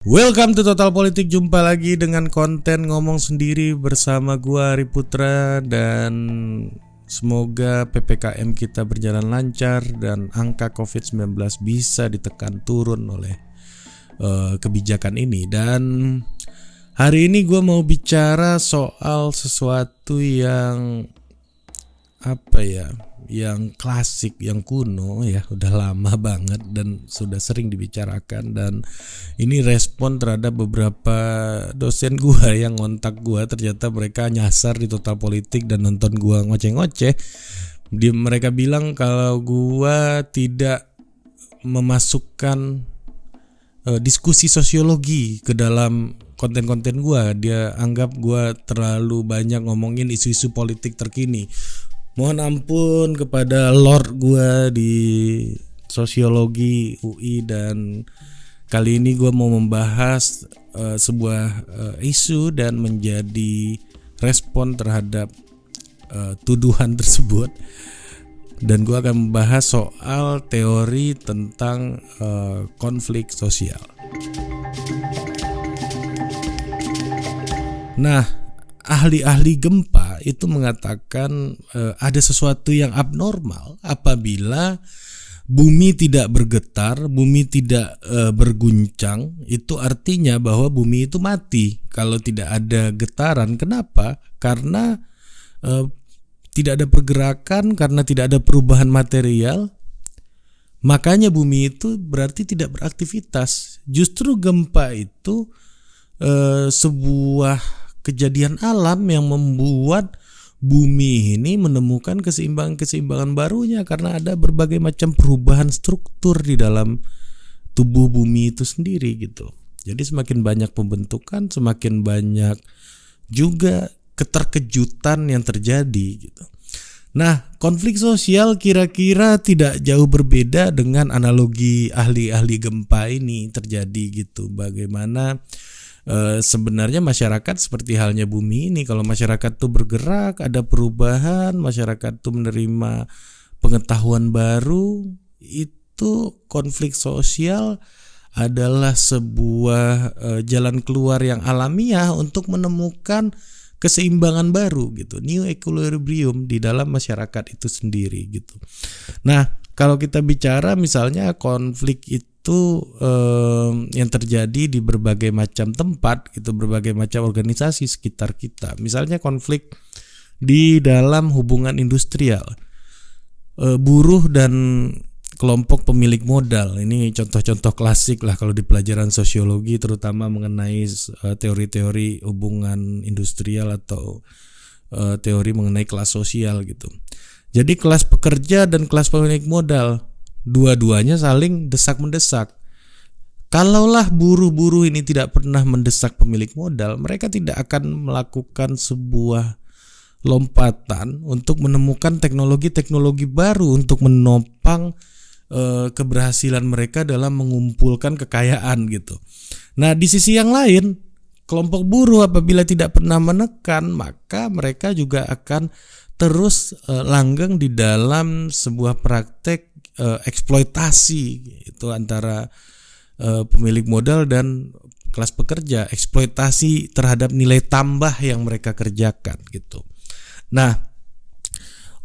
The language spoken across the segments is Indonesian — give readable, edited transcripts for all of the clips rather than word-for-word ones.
Welcome to Total Politik. Jumpa lagi dengan konten ngomong sendiri bersama gua Ari Putra. Dan semoga PPKM kita berjalan lancar dan angka COVID-19 bisa ditekan turun oleh kebijakan ini. Dan hari ini gua mau bicara soal sesuatu yang yang klasik, yang kuno ya, udah lama banget dan sudah sering dibicarakan. Dan ini respon terhadap beberapa dosen gua yang ngontak gua, ternyata mereka nyasar di Total Politik dan nonton gua ngoceh-ngoceh. Mereka bilang kalau gua tidak memasukkan diskusi sosiologi ke dalam konten-konten gua. Dia anggap gua terlalu banyak ngomongin isu-isu politik terkini. Mohon ampun kepada Lord gue di sosiologi UI, dan kali ini gue mau membahas sebuah isu dan menjadi respon terhadap tuduhan tersebut. Dan gue akan membahas soal teori tentang konflik sosial. Nah, ahli-ahli gempa itu mengatakan ada sesuatu yang abnormal apabila bumi tidak bergetar, bumi tidak berguncang. Itu artinya bahwa bumi itu mati kalau tidak ada getaran. Kenapa? Karena tidak ada pergerakan, karena tidak ada perubahan material. Makanya bumi itu berarti tidak beraktivitas. Justru gempa itu sebuah kejadian alam yang membuat bumi ini menemukan keseimbangan barunya, karena ada berbagai macam perubahan struktur di dalam tubuh bumi itu sendiri gitu. Jadi semakin banyak pembentukan, semakin banyak juga keterkejutan yang terjadi gitu. Nah, konflik sosial kira-kira tidak jauh berbeda dengan analogi ahli-ahli gempa ini terjadi gitu. Bagaimana sebenarnya masyarakat seperti halnya bumi ini, kalau masyarakat tuh bergerak, ada perubahan, masyarakat tuh menerima pengetahuan baru, itu konflik sosial adalah sebuah jalan keluar yang alamiah untuk menemukan keseimbangan baru gitu, new equilibrium di dalam masyarakat itu sendiri gitu. Nah, kalau kita bicara misalnya konflik itu yang terjadi di berbagai macam tempat gitu, berbagai macam organisasi sekitar kita. Misalnya konflik di dalam hubungan industrial, buruh dan kelompok pemilik modal. Ini contoh-contoh klasik lah kalau di pelajaran sosiologi, terutama mengenai teori-teori hubungan industrial atau teori mengenai kelas sosial gitu. Jadi kelas pekerja dan kelas pemilik modal, dua-duanya saling desak-mendesak. Kalaulah buruh-buruh ini tidak pernah mendesak pemilik modal, mereka tidak akan melakukan sebuah lompatan untuk menemukan teknologi-teknologi baru untuk menopang keberhasilan mereka dalam mengumpulkan kekayaan gitu. Nah, di sisi yang lain, kelompok buruh apabila tidak pernah menekan, maka mereka juga akan terus langgeng di dalam sebuah praktek eksploitasi itu antara pemilik modal dan kelas pekerja, eksploitasi terhadap nilai tambah yang mereka kerjakan gitu. Nah,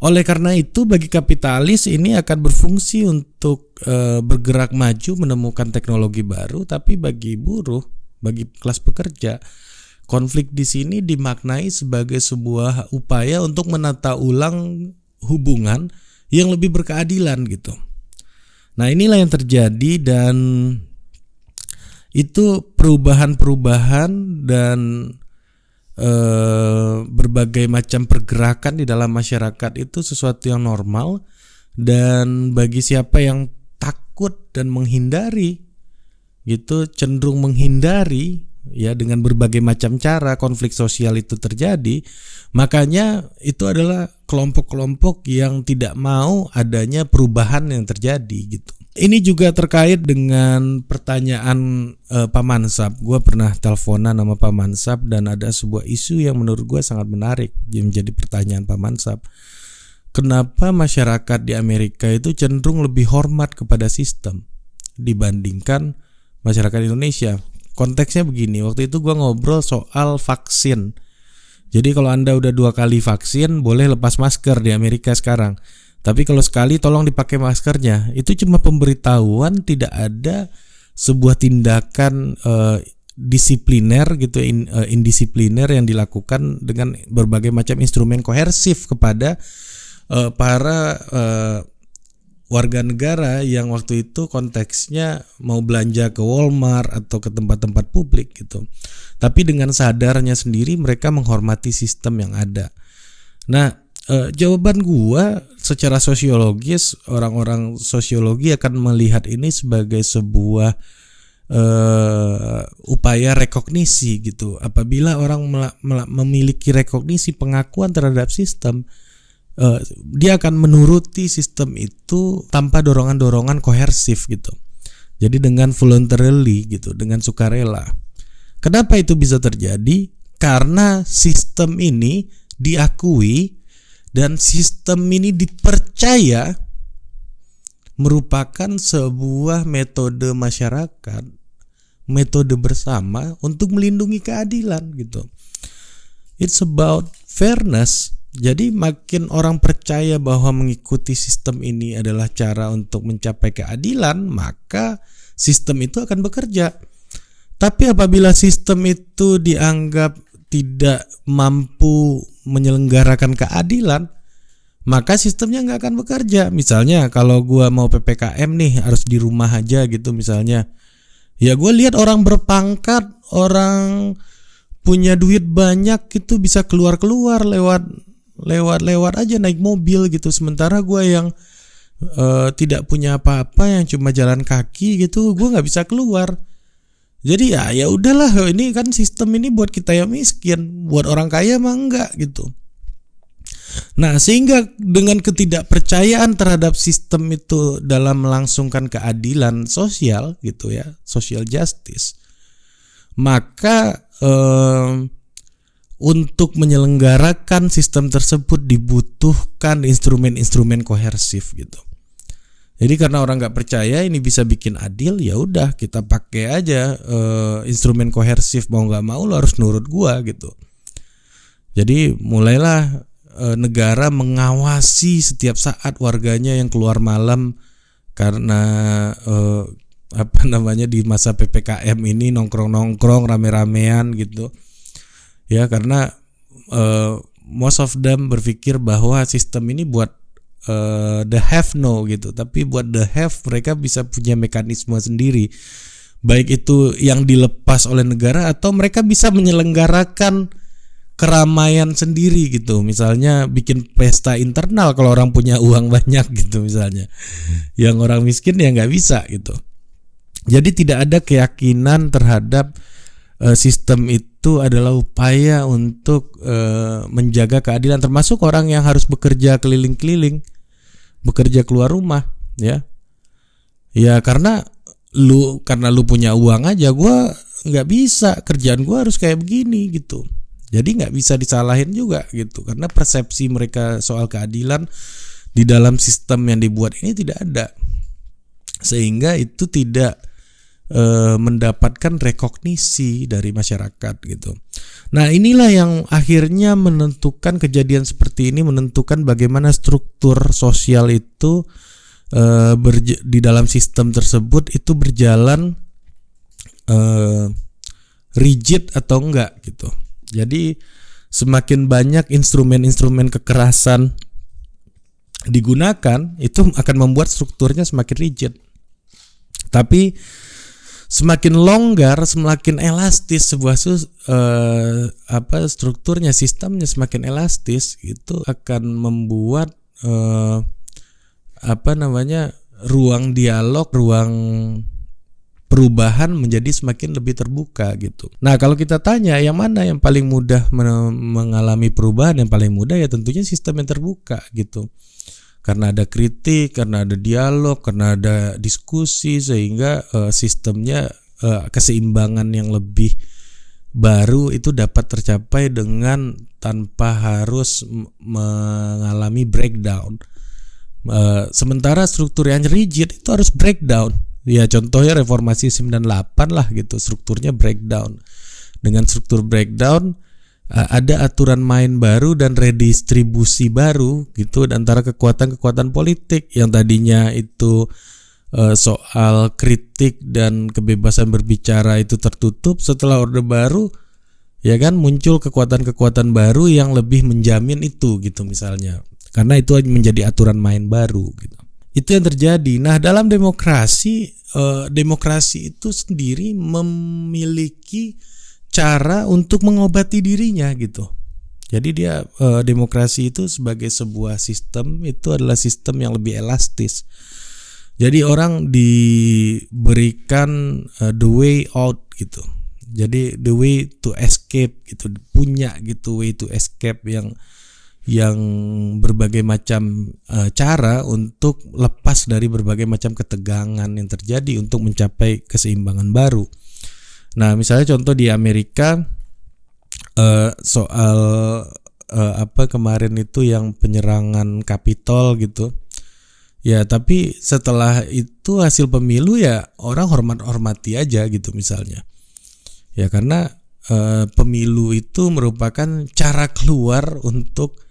oleh karena itu bagi kapitalis ini akan berfungsi untuk bergerak maju menemukan teknologi baru, tapi bagi buruh, bagi kelas pekerja, konflik di sini dimaknai sebagai sebuah upaya untuk menata ulang hubungan yang lebih berkeadilan gitu. Nah, inilah yang terjadi, dan itu perubahan-perubahan dan berbagai macam pergerakan di dalam masyarakat itu sesuatu yang normal. Dan bagi siapa yang takut dan menghindari gitu, cenderung menghindari ya dengan berbagai macam cara konflik sosial itu terjadi, makanya itu adalah kelompok-kelompok yang tidak mau adanya perubahan yang terjadi gitu. Ini juga terkait dengan pertanyaan Pak Mansap. Gue pernah teleponan sama Pak Mansap dan ada sebuah isu yang menurut gue sangat menarik yang menjadi pertanyaan Pak Mansap. Kenapa masyarakat di Amerika itu cenderung lebih hormat kepada sistem dibandingkan masyarakat Indonesia? Konteksnya begini, waktu itu gua ngobrol soal vaksin. Jadi kalau Anda udah 2 kali vaksin boleh lepas masker di Amerika sekarang. Tapi kalau sekali tolong dipakai maskernya. Itu cuma pemberitahuan, tidak ada sebuah tindakan disipliner gitu, indisipliner yang dilakukan dengan berbagai macam instrumen koersif kepada para warga negara yang waktu itu konteksnya mau belanja ke Walmart atau ke tempat-tempat publik gitu. Tapi dengan sadarnya sendiri mereka menghormati sistem yang ada. Nah, jawaban gua secara sosiologis, orang-orang sosiologi akan melihat ini sebagai sebuah upaya rekognisi gitu. Apabila orang memiliki rekognisi pengakuan terhadap sistem, dia akan menuruti sistem itu tanpa dorongan-dorongan koersif gitu. Jadi dengan voluntarily gitu, dengan sukarela. Kenapa itu bisa terjadi? Karena sistem ini diakui dan sistem ini dipercaya merupakan sebuah metode masyarakat, metode bersama untuk melindungi keadilan gitu. It's about fairness. Jadi makin orang percaya bahwa mengikuti sistem ini adalah cara untuk mencapai keadilan, maka sistem itu akan bekerja. Tapi apabila sistem itu dianggap tidak mampu menyelenggarakan keadilan, maka sistemnya nggak akan bekerja. Misalnya kalau gua mau PPKM nih, harus di rumah aja gitu misalnya. Ya gua lihat orang berpangkat, orang punya duit banyak itu bisa keluar-keluar lewat aja naik mobil gitu. Sementara gue yang tidak punya apa-apa, yang cuma jalan kaki gitu, gue nggak bisa keluar. Jadi ya udahlah, ini kan sistem ini buat kita yang miskin, buat orang kaya mah enggak gitu. Nah, sehingga dengan ketidakpercayaan terhadap sistem itu dalam melangsungkan keadilan sosial gitu ya, social justice, maka untuk menyelenggarakan sistem tersebut dibutuhkan instrumen-instrumen koersif gitu. Jadi karena orang nggak percaya ini bisa bikin adil, ya udah kita pakai aja instrumen koersif, mau nggak mau lo harus nurut gua gitu. Jadi mulailah negara mengawasi setiap saat warganya yang keluar malam karena di masa PPKM ini nongkrong-nongkrong rame-ramean gitu. Ya karena most of them berpikir bahwa sistem ini buat the have no gitu, tapi buat the have mereka bisa punya mekanisme sendiri, baik itu yang dilepas oleh negara atau mereka bisa menyelenggarakan keramaian sendiri gitu. Misalnya bikin pesta internal kalau orang punya uang banyak gitu misalnya, yang orang miskin ya nggak bisa gitu. Jadi tidak ada keyakinan terhadap sistem itu adalah upaya untuk menjaga keadilan, termasuk orang yang harus bekerja keliling-keliling, bekerja keluar rumah, ya karena lu punya uang aja, gue nggak bisa, kerjaan gue harus kayak begini gitu. Jadi nggak bisa disalahin juga gitu, karena persepsi mereka soal keadilan di dalam sistem yang dibuat ini tidak ada, sehingga itu tidak mendapatkan rekognisi dari masyarakat gitu. Nah, inilah yang akhirnya menentukan kejadian seperti ini, menentukan bagaimana struktur sosial itu di dalam sistem tersebut itu berjalan rigid atau enggak gitu. Jadi semakin banyak instrumen-instrumen kekerasan digunakan, itu akan membuat strukturnya semakin rigid. Tapi semakin longgar, semakin elastis sebuah strukturnya, sistemnya semakin elastis, itu akan membuat ruang dialog, ruang perubahan menjadi semakin lebih terbuka gitu. Nah, kalau kita tanya yang mana yang paling mudah mengalami perubahan, yang paling mudah ya tentunya sistem yang terbuka gitu. Karena ada kritik, karena ada dialog, karena ada diskusi, sehingga sistemnya keseimbangan yang lebih baru itu dapat tercapai dengan tanpa harus mengalami breakdown. Sementara struktur yang rigid itu harus breakdown Ya contohnya reformasi 98 lah gitu, strukturnya breakdown. Dengan struktur breakdown ada aturan main baru dan redistribusi baru gitu antara kekuatan-kekuatan politik yang tadinya itu soal kritik dan kebebasan berbicara itu tertutup. Setelah Orde Baru ya kan muncul kekuatan-kekuatan baru yang lebih menjamin itu gitu misalnya, karena itu menjadi aturan main baru gitu. Itu yang terjadi. Nah, dalam demokrasi itu sendiri memiliki cara untuk mengobati dirinya gitu. Jadi dia demokrasi itu sebagai sebuah sistem itu adalah sistem yang lebih elastis. Jadi orang diberikan the way out gitu. Jadi the way to escape gitu, punya gitu way to escape yang berbagai macam cara untuk lepas dari berbagai macam ketegangan yang terjadi untuk mencapai keseimbangan baru. Nah, misalnya contoh di Amerika soal kemarin itu yang penyerangan Kapitol gitu. Ya, tapi setelah itu hasil pemilu ya orang hormati aja gitu misalnya. Ya karena pemilu itu merupakan cara keluar untuk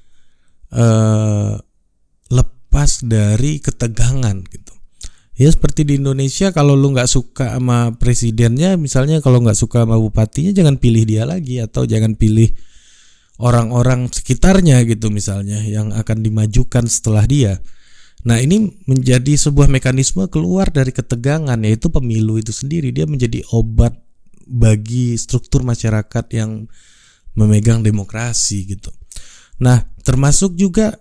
lepas dari ketegangan gitu. Ya seperti di Indonesia, kalau lu nggak suka sama presidennya, misalnya kalau nggak suka sama bupatinya, jangan pilih dia lagi, atau jangan pilih orang-orang sekitarnya gitu misalnya yang akan dimajukan setelah dia. Nah ini menjadi sebuah mekanisme keluar dari ketegangan, yaitu pemilu itu sendiri. Dia menjadi obat bagi struktur masyarakat yang memegang demokrasi gitu. Nah, termasuk juga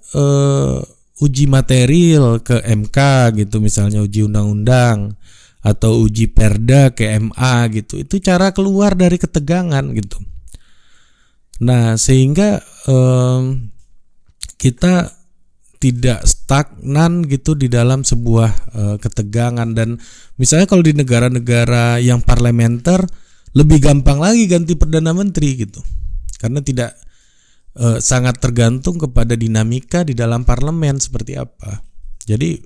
uji material ke MK gitu, misalnya uji undang-undang atau uji perda ke MA gitu. Itu cara keluar dari ketegangan gitu. Nah, sehingga kita tidak stagnan gitu di dalam sebuah ketegangan. Dan misalnya kalau di negara-negara yang parlementer lebih gampang lagi ganti perdana menteri gitu, karena tidak sangat tergantung kepada dinamika di dalam parlemen seperti apa. Jadi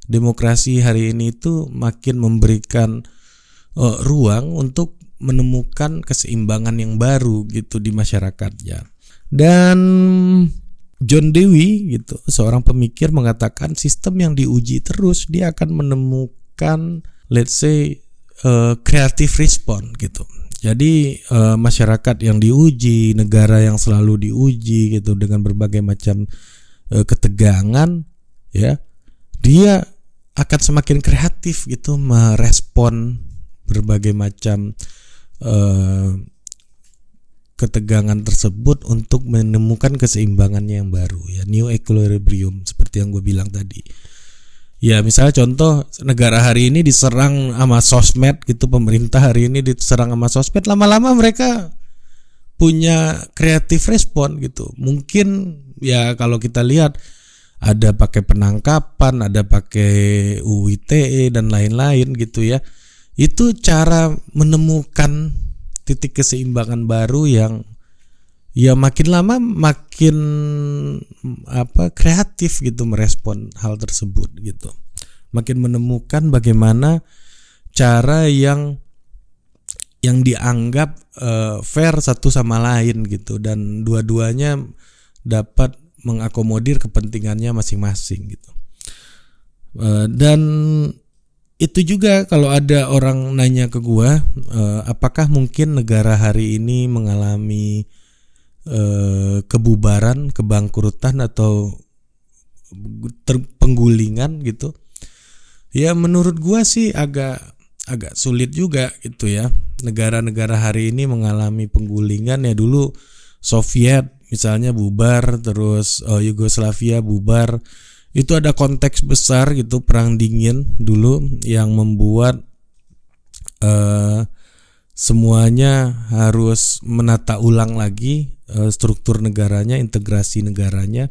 demokrasi hari ini itu makin memberikan ruang untuk menemukan keseimbangan yang baru gitu di masyarakatnya. Dan John Dewey gitu, seorang pemikir, mengatakan sistem yang diuji terus dia akan menemukan let's say creative response gitu. Jadi masyarakat yang diuji, negara yang selalu diuji gitu dengan berbagai macam ketegangan, ya dia akan semakin kreatif gitu merespon berbagai macam ketegangan tersebut untuk menemukan keseimbangannya yang baru, ya new equilibrium seperti yang gue bilang tadi. Ya misalnya contoh negara hari ini diserang sama sosmed gitu, pemerintah hari ini diserang sama sosmed, lama-lama mereka punya creative response gitu. Mungkin ya kalau kita lihat ada pakai penangkapan, ada pakai UU ITE dan lain-lain gitu ya. Itu cara menemukan titik keseimbangan baru yang ya makin lama makin kreatif gitu merespon hal tersebut gitu. Makin menemukan bagaimana cara yang dianggap fair satu sama lain gitu, dan dua-duanya dapat mengakomodir kepentingannya masing-masing gitu. Dan itu juga kalau ada orang nanya ke gua, apakah mungkin negara hari ini mengalami kebubaran, kebangkrutan atau penggulingan gitu? Ya menurut gua sih agak sulit juga gitu ya. Negara-negara hari ini mengalami penggulingan. Ya dulu Soviet misalnya bubar, terus Yugoslavia bubar. Itu ada konteks besar gitu, perang dingin dulu yang membuat semuanya harus menata ulang lagi struktur negaranya, integrasi negaranya.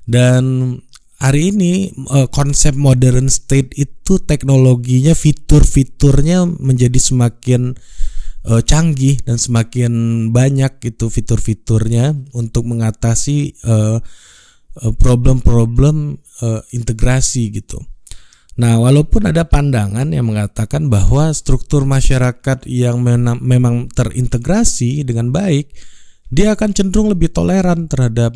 Dan hari ini konsep modern state itu teknologinya, fitur-fiturnya menjadi semakin canggih dan semakin banyak gitu fitur-fiturnya untuk mengatasi problem-problem integrasi gitu. Nah, walaupun ada pandangan yang mengatakan bahwa struktur masyarakat yang memang terintegrasi dengan baik, dia akan cenderung lebih toleran terhadap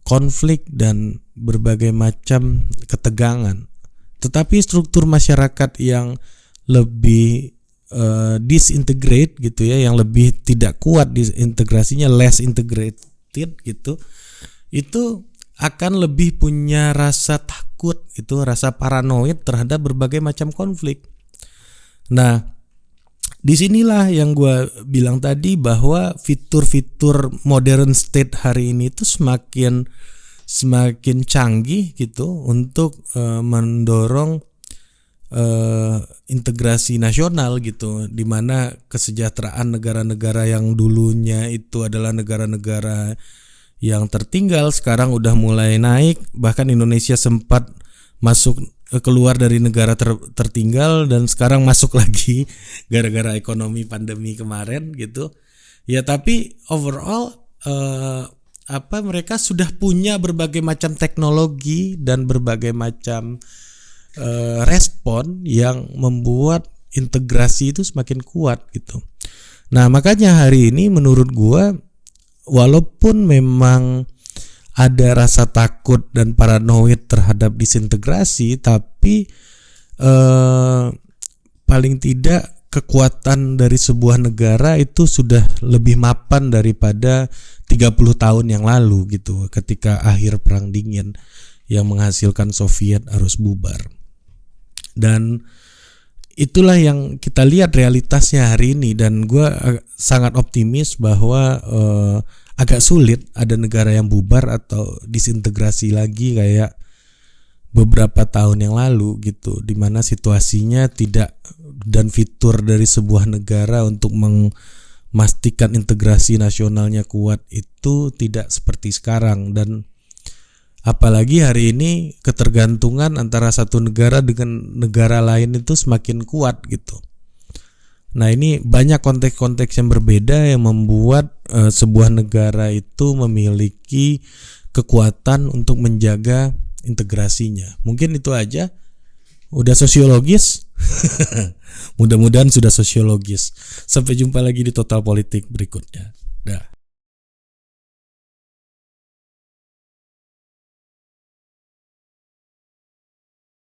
konflik dan berbagai macam ketegangan. Tetapi struktur masyarakat yang lebih disintegrate gitu ya, yang lebih tidak kuat disintegrasinya, less integrated gitu, itu akan lebih punya rasa takut, itu rasa paranoid terhadap berbagai macam konflik. Nah, disinilah yang gue bilang tadi bahwa fitur-fitur modern state hari ini itu semakin canggih gitu untuk mendorong integrasi nasional gitu, di mana kesejahteraan negara-negara yang dulunya itu adalah negara-negara yang tertinggal sekarang udah mulai naik. Bahkan Indonesia sempat keluar dari negara tertinggal dan sekarang masuk lagi gara-gara ekonomi pandemi kemarin gitu ya. Tapi overall mereka sudah punya berbagai macam teknologi dan berbagai macam respon yang membuat integrasi itu semakin kuat gitu. Nah, makanya hari ini menurut gua, walaupun memang ada rasa takut dan paranoid terhadap disintegrasi, tapi paling tidak kekuatan dari sebuah negara itu sudah lebih mapan daripada 30 tahun yang lalu gitu, ketika akhir Perang Dingin yang menghasilkan Soviet harus bubar. Dan itulah yang kita lihat realitasnya hari ini, dan gue sangat optimis bahwa agak sulit ada negara yang bubar atau disintegrasi lagi kayak beberapa tahun yang lalu gitu, dimana situasinya tidak, dan fitur dari sebuah negara untuk memastikan integrasi nasionalnya kuat itu tidak seperti sekarang. Dan apalagi hari ini ketergantungan antara satu negara dengan negara lain itu semakin kuat gitu. Nah, ini banyak konteks-konteks yang berbeda yang membuat sebuah negara itu memiliki kekuatan untuk menjaga integrasinya. Mungkin itu aja. Udah sosiologis? Mudah-mudahan sudah sosiologis. Sampai jumpa lagi di Total Politik berikutnya. Dah.